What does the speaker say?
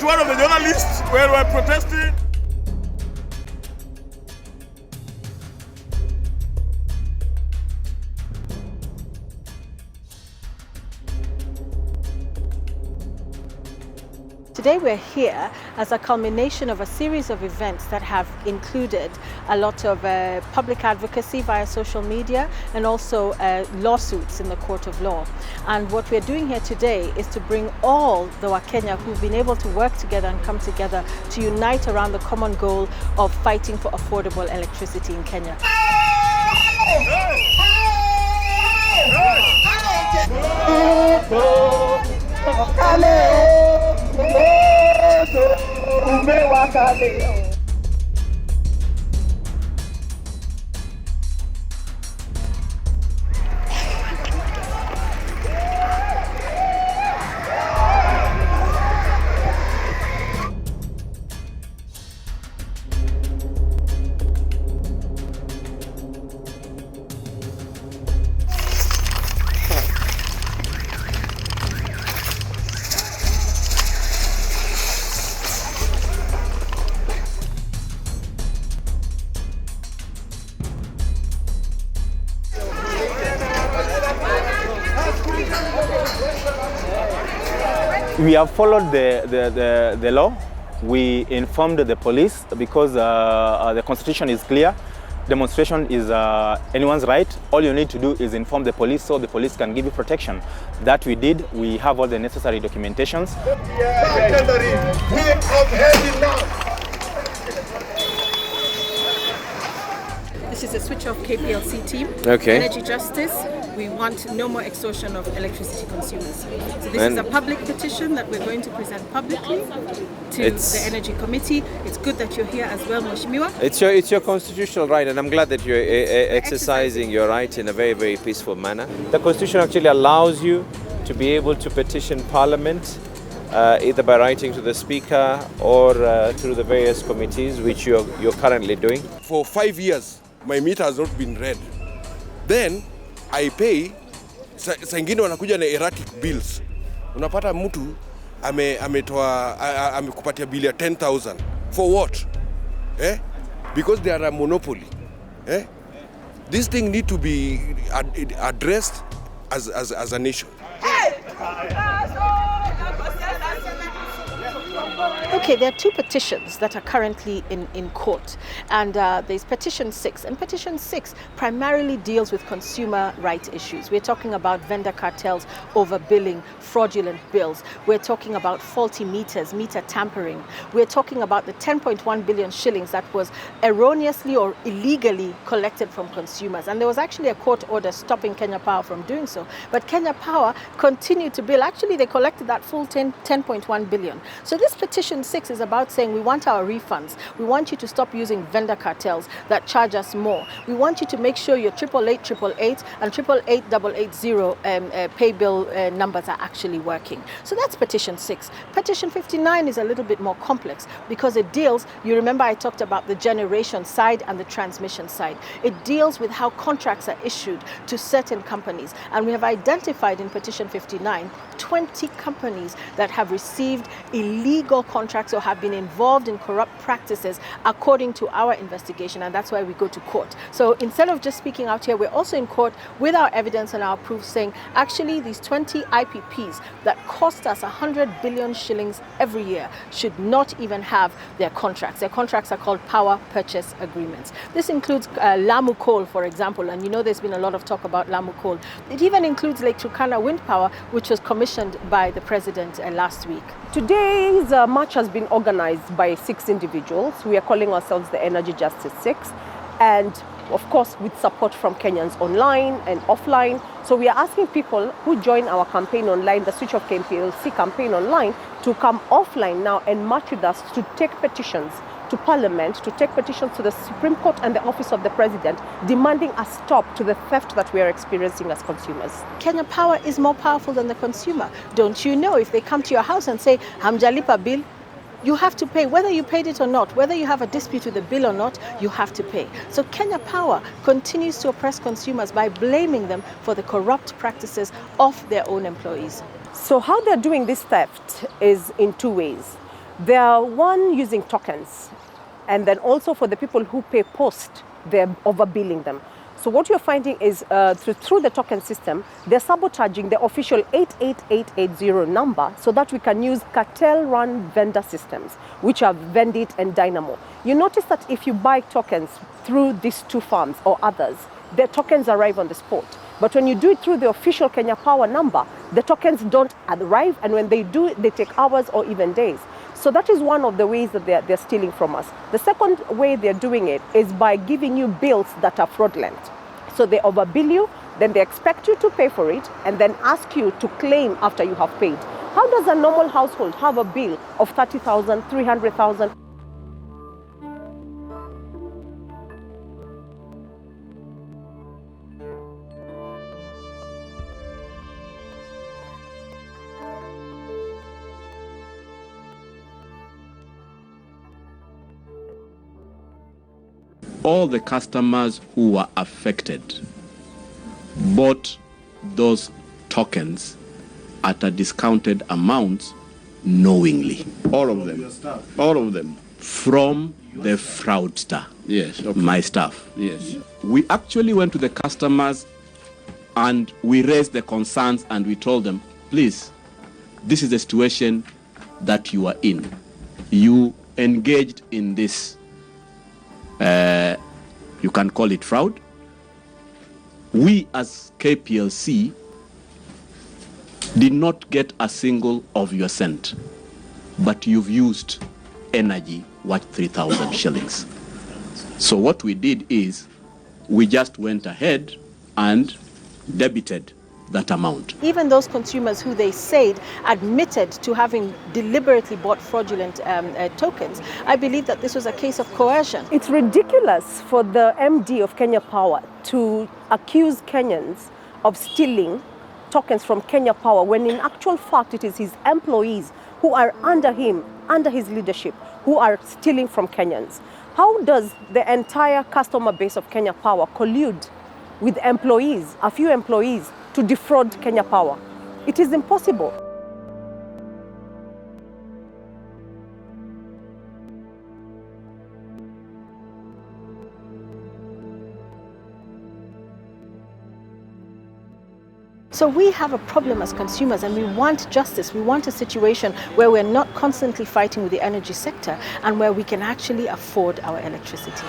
met one of the journalists where we were protesting. Today we're here as a culmination of a series of events that have included a lot of public advocacy via social media and also lawsuits in the court of law. And what we're doing here today is to bring all the Wakenya who've been able to work together and come together to unite around the common goal of fighting for affordable electricity in Kenya. We have followed the law. We informed the police because the constitution is clear. Demonstration is anyone's right. All you need to do is inform the police so the police can give you protection. That we did. We have all the necessary documentations. This is a switch off KPLC team. Okay. Energy justice. We want no more extortion of electricity consumers. So this is a public petition that we're going to present publicly to the Energy Committee. It's good that you're here as well, Mheshimiwa. It's your constitutional right, and I'm glad that you're exercising your right in a very, very peaceful manner. The Constitution actually allows you to be able to petition Parliament either by writing to the Speaker or through the various committees, which you're currently doing. For 5 years, my meter has not been read. Then I pay, saa ingine wanakuja na erratic bills. Unapata mtu amekupatia bili ya 10,000. For what? Because they are a monopoly. This thing need to be addressed as a nation. Okay, there are two petitions that are currently in court, and there's petition 6, and petition 6 primarily deals with consumer right issues. We're talking about vendor cartels, overbilling, fraudulent bills. We're talking about faulty meters, meter tampering. We're talking about the 10.1 billion shillings that was erroneously or illegally collected from consumers, and there was actually a court order stopping Kenya Power from doing so, but Kenya Power continued to bill. Actually, they collected that full 10.1 billion. So this petition 6 is about saying we want our refunds. We want you to stop using vendor cartels that charge us more. We want you to make sure your 888 and 88880 pay bill numbers are actually working. So that's petition 6. Petition 59 is a little bit more complex because it deals, you remember I talked about the generation side and the transmission side. It deals with how contracts are issued to certain companies. And we have identified in petition 59 20 companies that have received illegal contracts or have been involved in corrupt practices according to our investigation, and that's why we go to court. So instead of just speaking out here, we're also in court with our evidence and our proof saying actually these 20 IPPs that cost us 100 billion shillings every year should not even have their contracts. Their contracts are called power purchase agreements. This includes Lamu Coal, for example, and you know there's been a lot of talk about Lamu Coal. It even includes Lake Turkana Wind Power, which was commissioned by the president last week. Today's march has been organized by 6 individuals. We are calling ourselves the Energy Justice 6, and of course with support from Kenyans online and offline. So we are asking people who join our campaign online, the Switch Off KPLC campaign online, to come offline now and march with us to take petitions to Parliament, to take petitions to the Supreme Court and the Office of the President, demanding a stop to the theft that we are experiencing as consumers. Kenya Power is more powerful than the consumer. Don't you know if they come to your house and say, Hamjalipa bill, you have to pay, whether you paid it or not, whether you have a dispute with the bill or not, you have to pay. So Kenya Power continues to oppress consumers by blaming them for the corrupt practices of their own employees. So how they're doing this theft is in 2 ways. They are one using tokens, and then also for the people who pay post, they're overbilling them. So what you're finding is through the token system, they're sabotaging the official 88880 number so that we can use cartel-run vendor systems, which are Vendit and Dynamo. You notice that if you buy tokens through these two firms or others, the tokens arrive on the spot. But when you do it through the official Kenya Power number, the tokens don't arrive, and when they do, they take hours or even days. So that is one of the ways that they're stealing from us. The second way they're doing it is by giving you bills that are fraudulent. So they overbill you, then they expect you to pay for it, and then ask you to claim after you have paid. How does a normal household have a bill of 30,000, 300,000? All the customers who were affected bought those tokens at a discounted amount knowingly. All of them. All of them. From the fraudster. Yes. Okay. My staff. Yes. We actually went to the customers and we raised the concerns and we told them, please, this is the situation that you are in. You engaged in this. You can call it fraud. We as KPLC did not get a single of your cent, but you've used energy worth 3,000 shillings. So what we did is we just went ahead and debited that amount. Even those consumers who they said admitted to having deliberately bought fraudulent tokens, I believe that this was a case of coercion. It's ridiculous for the MD of Kenya Power to accuse Kenyans of stealing tokens from Kenya Power when in actual fact it is his employees who are under him, under his leadership, who are stealing from Kenyans. How does the entire customer base of Kenya Power collude with employees, a few employees, to defraud Kenya Power? It is impossible. So we have a problem as consumers and we want justice. We want a situation where we're not constantly fighting with the energy sector and where we can actually afford our electricity.